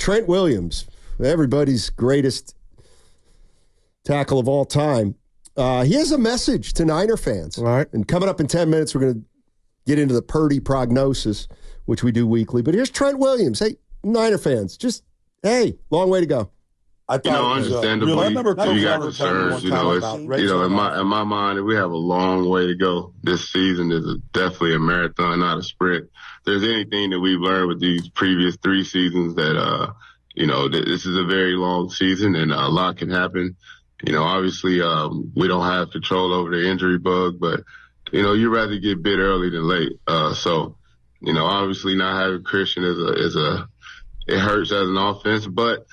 Trent Williams, everybody's greatest tackle of all time. He has a message to Niner fans. All right. And coming up in 10 minutes, we're going to get into the Purdy Prognosis, which we do weekly. But here's Trent Williams. Hey, Niner fans, hey, long way to go. Understandably, you got concerns. In my mind, we have a long way to go. This season is definitely a marathon, not a sprint. If there's anything that we've learned with these previous 3 seasons that, this is a very long season and a lot can happen. Obviously, we don't have control over the injury bug, but, you'd rather get bit early than late. Obviously not having Christian it hurts as an offense, but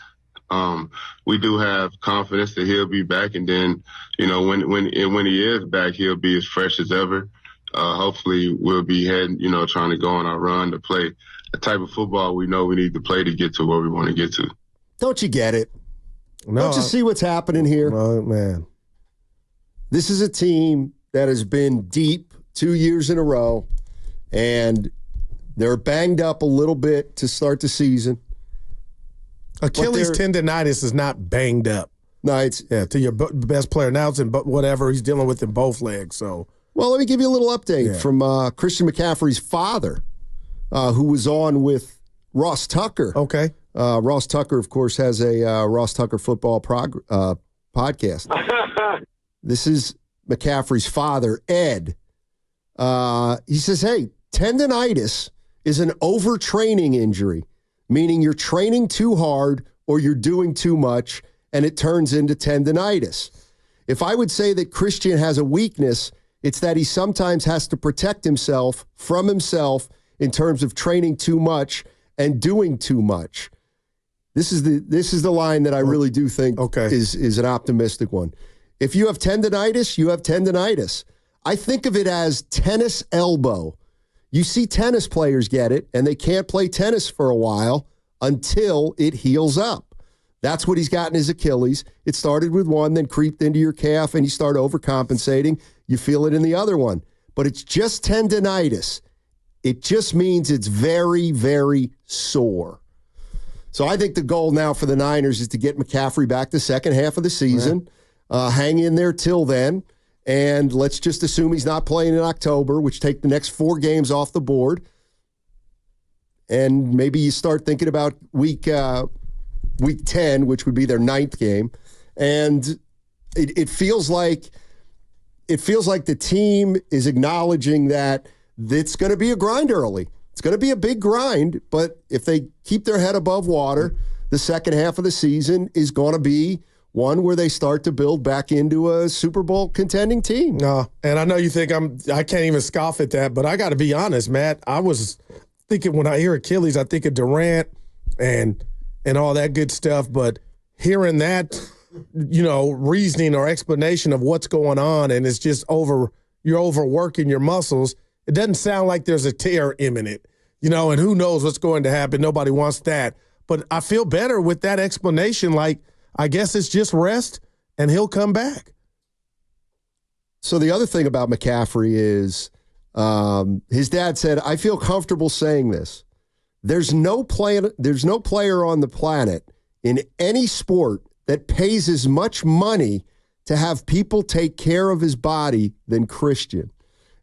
we do have confidence that he'll be back. And then, when he is back, he'll be as fresh as ever. Hopefully we'll be heading, trying to go on our run to play the type of football we know we need to play to get to where we want to get to. Don't you get it? No, Don't you see what's happening here? Oh, man. This is a team that has been deep 2 years in a row, and they're banged up a little bit to start the season. Achilles tendonitis is not banged up. No, it's to your best player. Now it's in whatever he's dealing with in both legs. So, well, let me give you a little update from Christian McCaffrey's father, who was on with Ross Tucker. Okay. Ross Tucker, of course, has a Ross Tucker football podcast. This is McCaffrey's father, Ed. He says, hey, tendonitis is an overtraining injury, meaning you're training too hard or you're doing too much, and it turns into tendonitis. If I would say that Christian has a weakness, it's that he sometimes has to protect himself from himself in terms of training too much and doing too much. This is the line that I really do think is an optimistic one. If you have tendonitis, you have tendonitis. I think of it as tennis elbow. You see tennis players get it, and they can't play tennis for a while until it heals up. That's what he's got in his Achilles. It started with one, then creeped into your calf, and you start overcompensating. You feel it in the other one. But it's just tendonitis. It just means it's very, very sore. So I think the goal now for the Niners is to get McCaffrey back the second half of the season, hang in there till then, and let's just assume he's not playing in October, which take the next 4 games off the board. And maybe you start thinking about week 10, which would be their 9th game. And it feels like the team is acknowledging that it's going to be a grind early. It's going to be a big grind, but if they keep their head above water, the second half of the season is going to be one where they start to build back into a Super Bowl contending team. No, and I know you think I can't even scoff at that, but I got to be honest, Matt. I was thinking when I hear Achilles, I think of Durant and all that good stuff, but hearing that, reasoning or explanation of what's going on, and it's just you're overworking your muscles. It doesn't sound like there's a tear imminent, and who knows what's going to happen. Nobody wants that. But I feel better with that explanation. Like, I guess it's just rest, and he'll come back. So the other thing about McCaffrey is his dad said, I feel comfortable saying this. There's no player on the planet in any sport that pays as much money to have people take care of his body than Christian.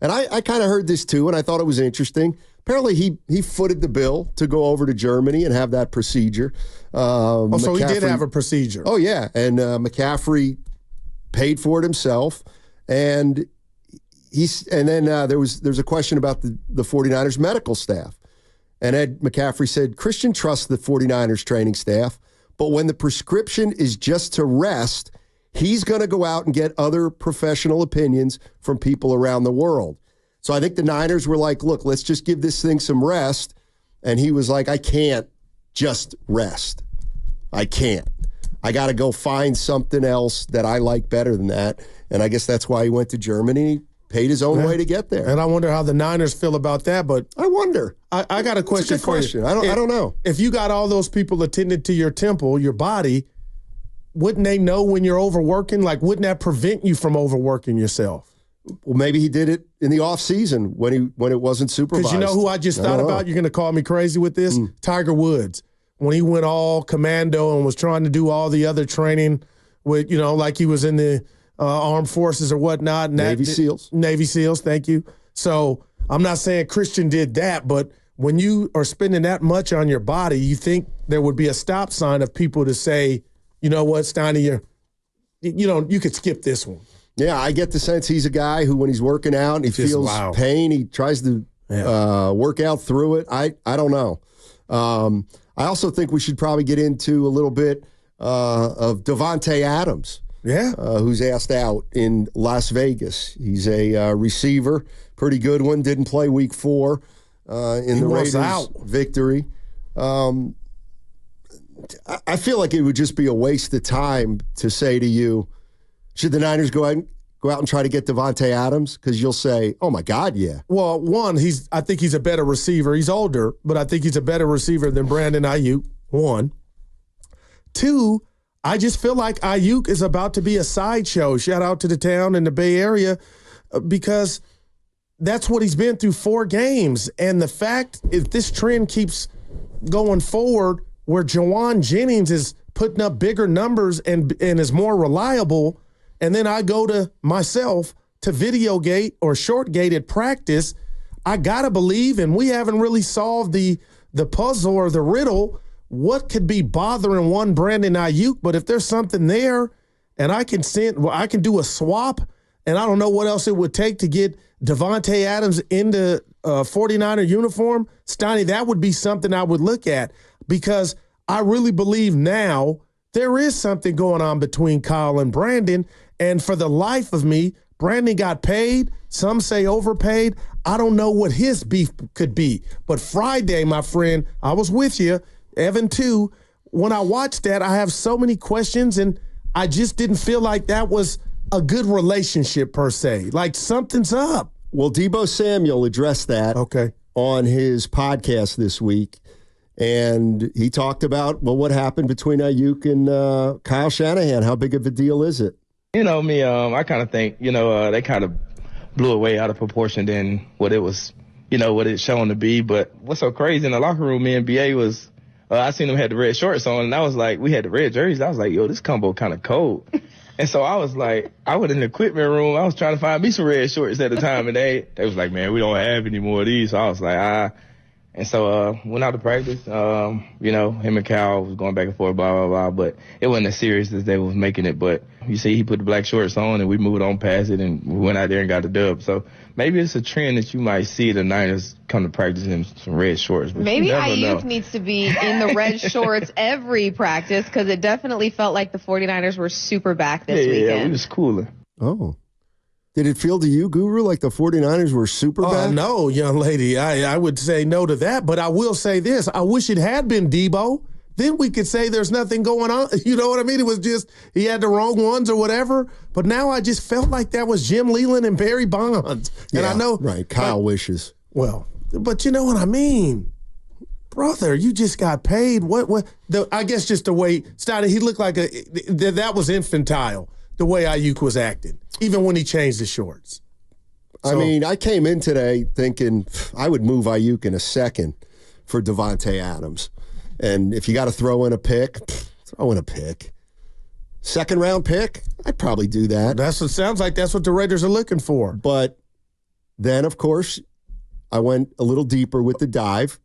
And I kind of heard this too, and I thought it was interesting. Apparently, he footed the bill to go over to Germany and have that procedure. So he did have a procedure. Oh, yeah. And McCaffrey paid for it himself. And then there's a question about the 49ers medical staff. And Ed McCaffrey said, Christian trusts the 49ers training staff, but when the prescription is just to rest, he's going to go out and get other professional opinions from people around the world. So I think the Niners were like, look, let's just give this thing some rest. And he was like, I can't just rest. I can't. I got to go find something else that I like better than that. And I guess that's why he went to Germany, paid his own way to get there. And I wonder how the Niners feel about that. But I wonder. I got a question for you. I don't know. If you got all those people attending to your temple, your body, wouldn't they know when you're overworking? Like, wouldn't that prevent you from overworking yourself? Well, maybe he did it in the off season when it wasn't supervised. Because you know who I just thought about? You're going to call me crazy with this? Tiger Woods. when he went all commando and was trying to do all the other training with, like he was in the armed forces or whatnot. Navy SEALs. Navy SEALs, thank you. So I'm not saying Christian did that, but when you are spending that much on your body, you think there would be a stop sign of people to say, you know what, Steiny, you could skip this one. Yeah, I get the sense he's a guy who, when he's working out and he feels pain, he tries to work out through it. I don't know. I also think we should probably get into a little bit of Davante Adams, who's asked out in Las Vegas. He's a receiver, pretty good one. Didn't play week 4 in the Raiders' victory. I feel like it would just be a waste of time to say to you, should the Niners go out and try to get Davante Adams? Because you'll say, oh, my God, yeah. Well, one, I think he's a better receiver. He's older, but I think he's a better receiver than Brandon Aiyuk, 1. 2, I just feel like Aiyuk is about to be a sideshow. Shout out to the town in the Bay Area, because that's what he's been through 4 games. And the fact, if this trend keeps going forward where Juwan Jennings is putting up bigger numbers and is more reliable, and then I go to myself to videogate or shortgate at practice, I got to believe, and we haven't really solved the puzzle or the riddle, what could be bothering one Brandon Aiyuk. But if there's something there and I can do a swap, and I don't know what else it would take to get Davante Adams into a 49er uniform, Steiny, that would be something I would look at, because I really believe now there is something going on between Kyle and Brandon. And for the life of me, Brandon got paid. Some say overpaid. I don't know what his beef could be. But Friday, my friend, I was with you, Evan too. When I watched that, I have so many questions, and I just didn't feel like that was a good relationship per se. Like something's up. Well, Deebo Samuel addressed that on his podcast this week. And he talked about, what happened between Aiyuk and Kyle Shanahan. How big of a deal is it? You know me, I kind of think, they kind of blew it way out of proportion than what it was, what it's shown to be. But what's so crazy in the locker room, me and BA was, I seen them had the red shorts on, and I was like, we had the red jerseys. I was like, yo, this combo kind of cold. And so I was like, I went in the equipment room. I was trying to find me some red shorts at the time, and they was like, man, we don't have any more of these. So I was like, And so went out to practice. Him and Cal was going back and forth, blah, blah, blah. But it wasn't as serious as they was making it. But you see, he put the black shorts on, and we moved on past it, and we went out there and got the dub. So maybe it's a trend that you might see the Niners come to practice in some red shorts. But maybe Aiyuk needs to be in the red shorts every practice, because it definitely felt like the 49ers were super back this weekend. Yeah, we was cooler. Oh. Did it feel to you, Guru, like the 49ers were super bad? No, young lady. I would say no to that, but I will say this. I wish it had been Deebo. Then we could say there's nothing going on. You know what I mean? It was just he had the wrong ones or whatever. But now I just felt like that was Jim Leland and Barry Bonds. And I know. Right, Kyle wishes. Well, but you know what I mean. Brother, you just got paid. I guess just the way, Steiny, he looked like that was infantile, the way Aiyuk was acting, even when he changed the shorts. I mean, I came in today thinking I would move Aiyuk in a second for Davante Adams. And if you got to throw in a pick, throw in a pick. Second-round pick, I'd probably do that. It sounds like that's what the Raiders are looking for. But then, of course, I went a little deeper with the dive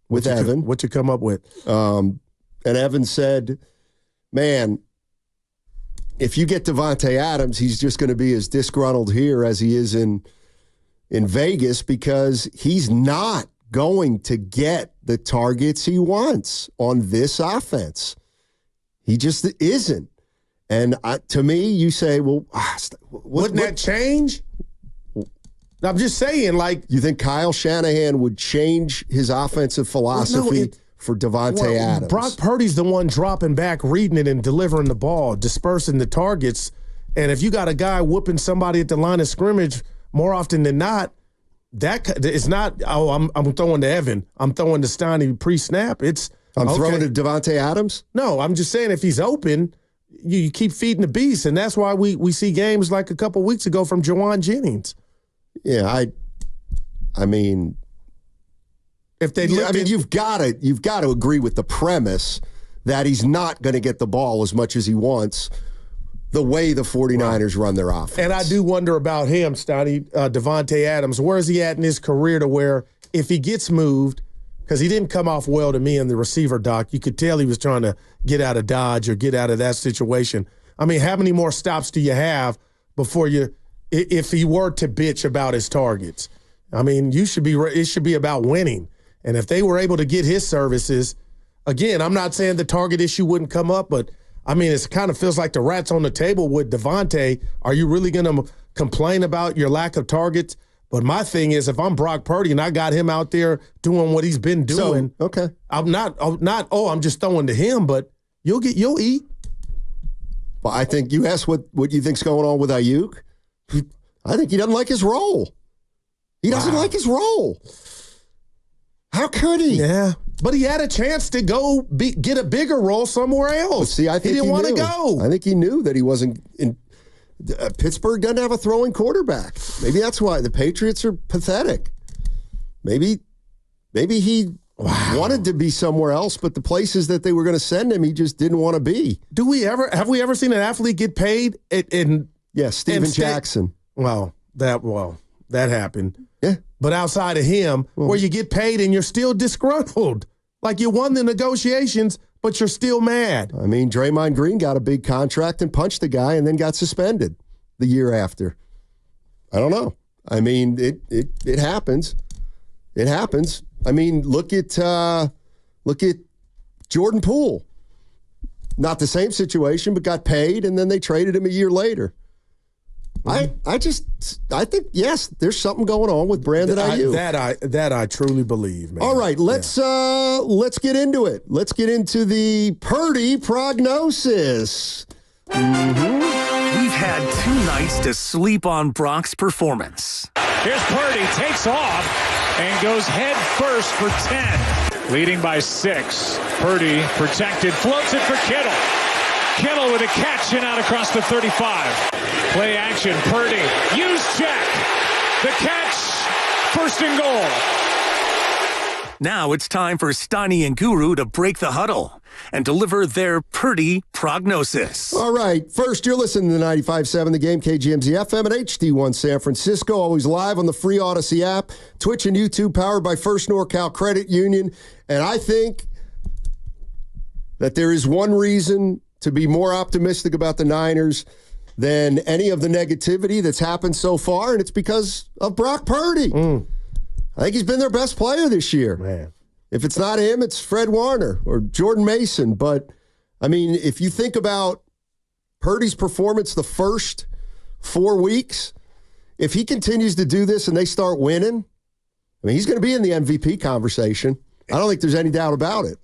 with Evan. What you come up with? And Evan said, man, if you get Davante Adams, he's just going to be as disgruntled here as he is in Vegas, because he's not going to get the targets he wants on this offense. He just isn't. And to me, you say, well, wouldn't that change? I'm just saying, like, you think Kyle Shanahan would change his offensive philosophy for Davante Adams? Brock Purdy's the one dropping back, reading it, and delivering the ball, dispersing the targets. And if you got a guy whooping somebody at the line of scrimmage more often than not, that it's not. Oh, I'm throwing to Evan. I'm throwing to Steiny pre-snap. I'm throwing to Davante Adams. No, I'm just saying if he's open, you keep feeding the beast, and that's why we see games like a couple weeks ago from Juwan Jennings. Yeah, I mean, If they you've got to agree with the premise that he's not going to get the ball as much as he wants the way the 49ers run their offense. And I do wonder about him, Steiny, Davante Adams. Where is he at in his career to where if he gets moved, because he didn't come off well to me in the receiver doc, you could tell he was trying to get out of Dodge or get out of that situation. I mean, how many more stops do you have before if he were to bitch about his targets? I mean, it should be about winning. And if they were able to get his services, again, I'm not saying the target issue wouldn't come up, but I mean, it kind of feels like the rat's on the table with Davante. Are you really going to complain about your lack of targets? But my thing is, if I'm Brock Purdy and I got him out there doing what he's been doing, okay, I'm I'm just throwing to him, but you'll eat. Well, I think you asked what you think's going on with Aiyuk. I think he doesn't like his role. He doesn't like his role. How could he? Yeah. But he had a chance to go get a bigger role somewhere else. But see, I think he didn't want to go. I think he knew that he wasn't in. Pittsburgh doesn't have a throwing quarterback. Maybe that's why the Patriots are pathetic. Maybe he wanted to be somewhere else, but the places that they were going to send him, he just didn't want to be. Have we ever seen an athlete get paid? Steven Jackson. That happened. Yeah. But outside of him, where you get paid and you're still disgruntled. Like you won the negotiations, but you're still mad. I mean, Draymond Green got a big contract and punched a guy and then got suspended the year after. I don't know. I mean, it happens. It happens. I mean, look at Jordan Poole. Not the same situation, but got paid, and then they traded him a year later. I think, yes, there's something going on with Brandon Aiyuk. That I truly believe, man. All right, let's get into it. Let's get into the Purdy Prognosis. Mm-hmm. We've had 2 nights to sleep on Brock's performance. Here's Purdy, takes off and goes head first for 10. Leading by 6. Purdy protected, floats it for Kittle. Kittle with a catch and out across the 35. Play action, Purdy, use check. The catch, first and goal. Now it's time for Steiny and Guru to break the huddle and deliver their Purdy Prognosis. All right, first you're listening to 95.7 The Game, KGMZ FM at HD1 San Francisco, always live on the free Odyssey app, Twitch and YouTube, powered by First NorCal Credit Union. And I think that there is one reason to be more optimistic about the Niners than any of the negativity that's happened so far, and it's because of Brock Purdy. I think he's been their best player this year. Man. If it's not him, it's Fred Warner or Jordan Mason. But, I mean, if you think about Purdy's performance the first 4 weeks, if he continues to do this and they start winning, I mean, he's going to be in the MVP conversation. I don't think there's any doubt about it.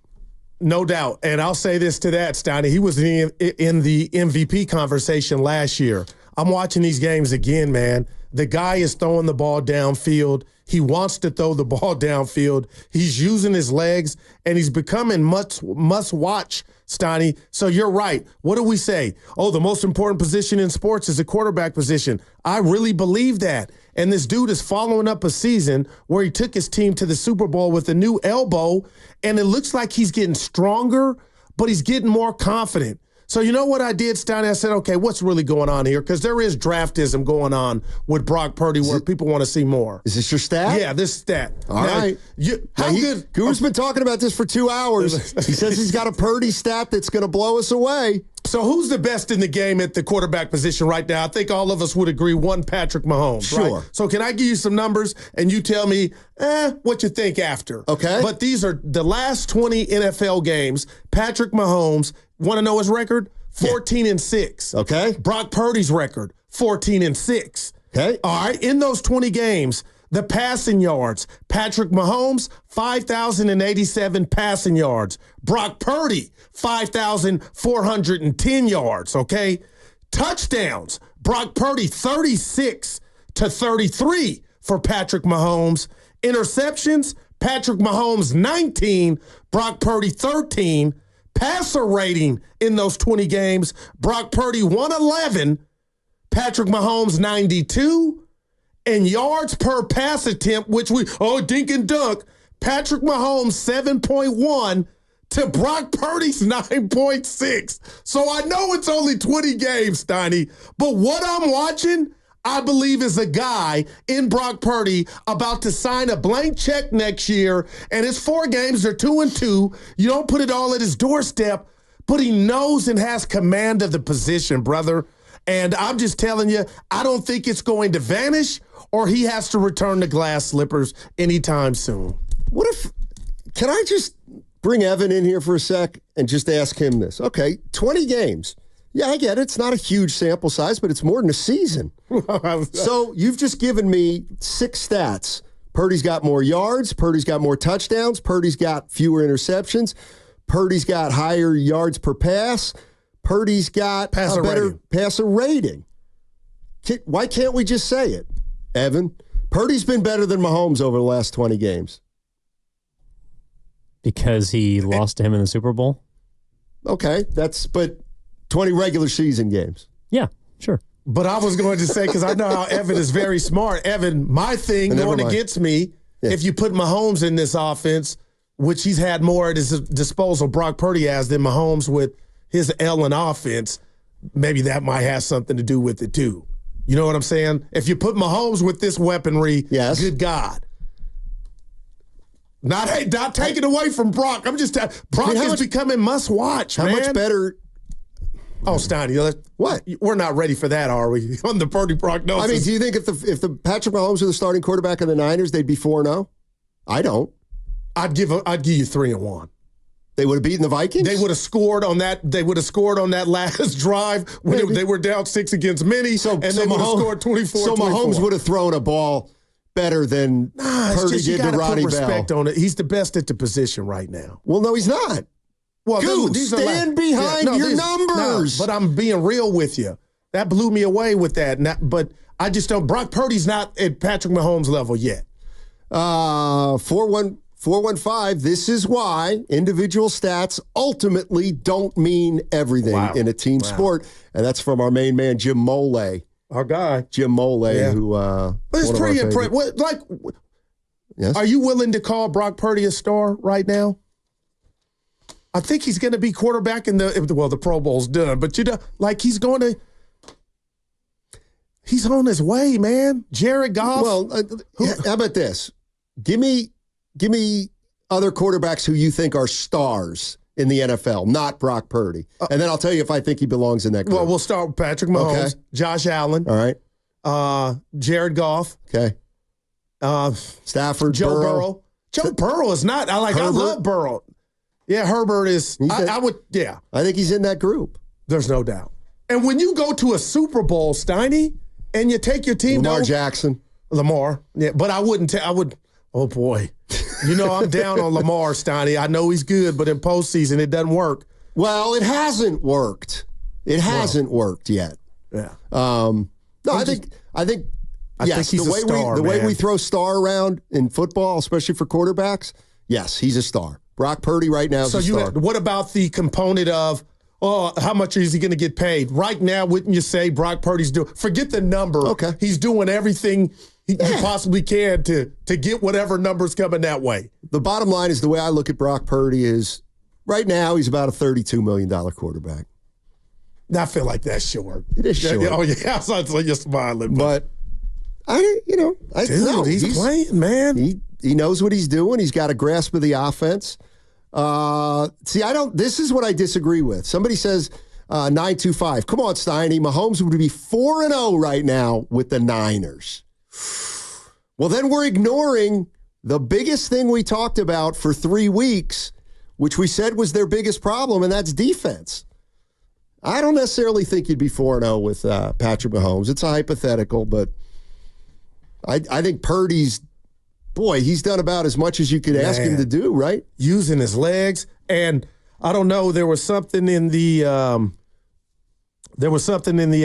No doubt. And I'll say this to that, Steiny. He was in the MVP conversation last year. I'm watching these games again, man. The guy is throwing the ball downfield. He wants to throw the ball downfield. He's using his legs, and he's becoming must-watch, Steiny. So you're right. What do we say? Oh, the most important position in sports is the quarterback position. I really believe that. And this dude is following up a season where he took his team to the Super Bowl with a new elbow, and it looks like he's getting stronger, but he's getting more confident. So you know what I did, Steiny? I said, okay, what's really going on here? Because there is draftism going on with Brock Purdy where people want to see more. Is this your stat? Yeah, this stat. All right. Good? Guru's been talking about this for 2 hours. He says he's got a Purdy stat that's going to blow us away. So who's the best in the game at the quarterback position right now? I think all of us would agree one Patrick Mahomes. Sure. Right? So can I give you some numbers and you tell me what you think after? Okay. But these are the last 20 NFL games. Patrick Mahomes, want to know his record? 14-6. Okay. Brock Purdy's record, 14-6. Okay. All right. In those 20 games, the passing yards, Patrick Mahomes, 5,087 passing yards. Brock Purdy, 5,410 yards, okay? Touchdowns, Brock Purdy, 36-33 for Patrick Mahomes. Interceptions, Patrick Mahomes, 19, Brock Purdy, 13. Passer rating in those 20 games, Brock Purdy, 111, Patrick Mahomes, 92. And yards per pass attempt, which dink and dunk, Patrick Mahomes 7.1 to Brock Purdy's 9.6. So I know it's only 20 games, Steiny, but what I'm watching, I believe, is a guy in Brock Purdy about to sign a blank check next year, and it's 4 games, they're 2-2. You don't put it all at his doorstep, but he knows and has command of the position, brother. And I'm just telling you, I don't think it's going to vanish or he has to return to glass slippers anytime soon. Can I just bring Evan in here for a sec and just ask him this? Okay, 20 games. Yeah, I get it. It's not a huge sample size, but it's more than a season. So you've just given me 6 stats. Purdy's got more yards. Purdy's got more touchdowns. Purdy's got fewer interceptions. Purdy's got higher yards per pass. Purdy's got a better passer rating. Why can't we just say it, Evan? Purdy's been better than Mahomes over the last 20 games. Because he lost to him in the Super Bowl? Okay, but 20 regular season games. Yeah, sure. But I was going to say, because I know how Evan is very smart. Evan, my thing going against me, if you put Mahomes in this offense, which he's had more at his disposal, Brock Purdy has, than Mahomes with his Allen offense, maybe that might have something to do with it too. You know what I'm saying? If you put Mahomes with this weaponry, good God. Not taking away from Brock. I'm just Brock is becoming must-watch, man. How much better? Oh, Steiny, what? We're not ready for that, are we? On the Purdy prognosis. I mean, do you think if the Patrick Mahomes were the starting quarterback of the Niners, they'd be 4-0? I don't. I'd give you 3-1. They would have beaten the Vikings? They would have scored on that. They would have scored on that last drive when they were down 6 against many, and they would have scored 24. So Mahomes would have thrown a ball better than Purdy did to Ronnie put respect on it. He's the best at the position right now. Well, no, he's not. Well, Goose, stand behind your numbers. No, but I'm being real with you. That blew me away with that. But I just don't. Brock Purdy's not at Patrick Mahomes' level yet. 415. This is why individual stats ultimately don't mean everything in a team sport, and that's from our main man Jim Mole. Our guy, Jim Mole, who. But it's pretty impressive. Yes? Are you willing to call Brock Purdy a star right now? I think he's going to be quarterback in the Pro Bowl's done, but he's on his way, man. Jared Goff. Well, how about this? Give me other quarterbacks who you think are stars in the NFL, not Brock Purdy. And then I'll tell you if I think he belongs in that group. Well, we'll start with Patrick Mahomes, Josh Allen. All right. Jared Goff. Okay. Stafford, Joe Burrow. Joe Burrow is not. I love Burrow. Yeah, Herbert is. I would. Yeah, I think he's in that group. There's no doubt. And when you go to a Super Bowl, Steiny, and you take your team, Lamar. Yeah, but I wouldn't. I would. Oh boy, I'm down on Lamar, Steiny. I know he's good, but in postseason it doesn't work. Well, it hasn't worked. It hasn't worked yet. Yeah. No, I think yes, he's a star. The way we throw star around in football, especially for quarterbacks, yes, he's a star. Brock Purdy right now is a star. What about the component of, how much is he going to get paid? Right now, wouldn't you say Brock Purdy's doing, forget the number. Okay. He's doing everything he possibly can to get whatever number's coming that way. The bottom line is the way I look at Brock Purdy is right now he's about a $32 million quarterback. I feel like that's short. It is short. Oh, yeah. Sounds like you're smiling. But he's playing, man. He knows what he's doing. He's got a grasp of the offense. This is what I disagree with. Somebody says 925. Come on, Steiny. Mahomes would be 4-0 right now with the Niners. Well, then we're ignoring the biggest thing we talked about for 3 weeks, which we said was their biggest problem, and that's defense. I don't necessarily think you'd be 4-0 with Patrick Mahomes. It's a hypothetical, but I think Purdy's, he's done about as much as you could ask him to do, right? Using his legs. And I don't know, there was something in the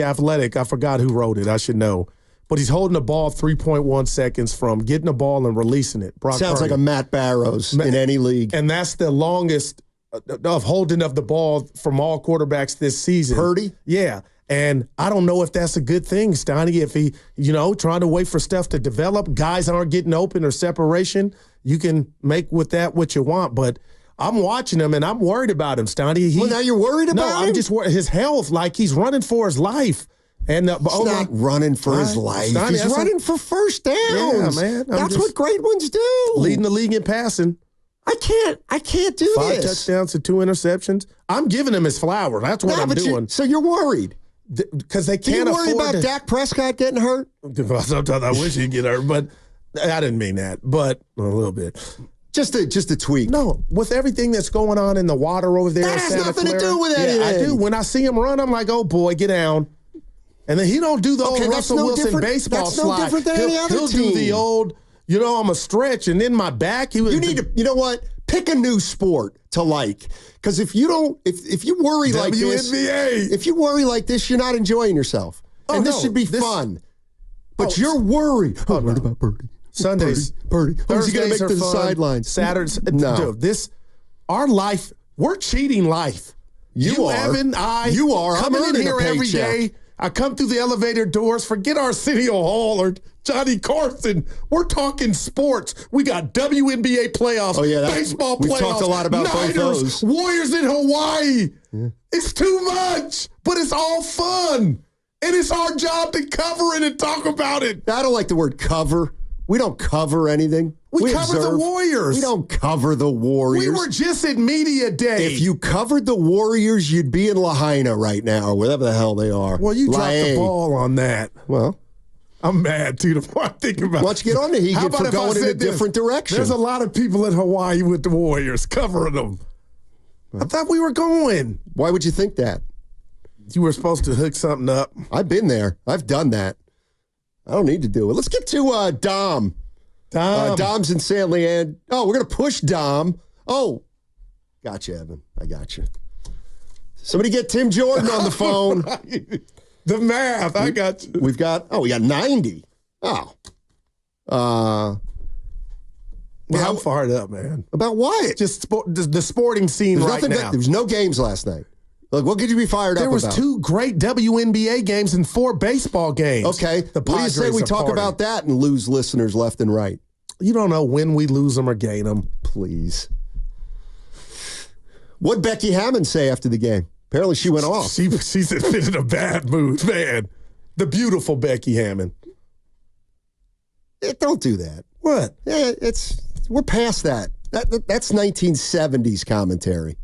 Athletic. I forgot who wrote it. I should know. But he's holding the ball 3.1 seconds from getting the ball and releasing it. Sounds Purdy. Like a Matt Barrows in any league. And that's the longest of holding of the ball from all quarterbacks this season. Purdy? Yeah. And I don't know if that's a good thing, Steiny, if he, trying to wait for stuff to develop. Guys aren't getting open or separation. you can make with that what you want. But I'm watching him, and I'm worried about him, Steiny. Well, now you're worried about him? No, I'm just worried. His health, like he's running for his life. And he's not running for his life. Steiny, he's running for first downs. Yeah, man. That's what great ones do. Leading the league in passing. I can't do 5 this. 5 touchdowns to 2 interceptions. I'm giving him his flowers. That's what I'm doing. So you're worried. Because they can't afford to. You worry about Dak Prescott getting hurt? Sometimes I wish he'd get hurt, but I didn't mean that. But a little bit. Just a tweak. No, with everything that's going on in the water over there. That has nothing to do with anything. Yeah, I do. When I see him run, I'm like, oh boy, get down. And then he don't do the old Russell Wilson baseball slide. That's no different than any other team. He'll do the old, I'm a stretch, and then my back. You know what? Pick a new sport to like. Because if you worry like this, if you worry like this, you're not enjoying yourself. And this should be fun. But you're worried. I'm worried about Purdy. Sundays, Purdy. Who's he going to make the sidelines? Saturdays, no. Dude, our life, we're cheating life. You are. Evan, you are. Coming in here every day. I come through the elevator doors, forget Arsenio Hall or Johnny Carson. We're talking sports. We got WNBA playoffs, baseball playoffs. We've talked a lot about Niners, both those. Warriors in Hawaii. Yeah. It's too much, but it's all fun. And it's our job to cover it and talk about it. I don't like the word cover. We don't cover anything. We cover the Warriors. We don't cover the Warriors. We were just at Media Day. If you covered the Warriors, you'd be in Lahaina right now, or whatever the hell they are. Well, you dropped the ball on that. Well, I'm mad, too, the more I think about it. Why don't you get on the Hegan for going in a different direction? There's a lot of people in Hawaii with the Warriors covering them. I thought we were going. Why would you think that? You were supposed to hook something up. I've been there. I've done that. I don't need to do it. Let's get to Dom. Dom's in San Leandro. Oh, we're going to push Dom. Oh, gotcha, Evan. I got you. Somebody get Tim Jordan on the phone. The math. I got you. We got 90. Oh. I'm fired up, man. About what? Just the sporting scene right now. There was no games last night. Look, what could you be fired up about? There was 2 great WNBA games and 4 baseball games. Okay. What do you say we talk about that and lose listeners left and right? You don't know when we lose them or gain them. Please. What'd Becky Hammond say after the game? Apparently she went off. She's been in a bad mood, man. The beautiful Becky Hammond. Don't do that. What? We're past that. That's 1970s commentary.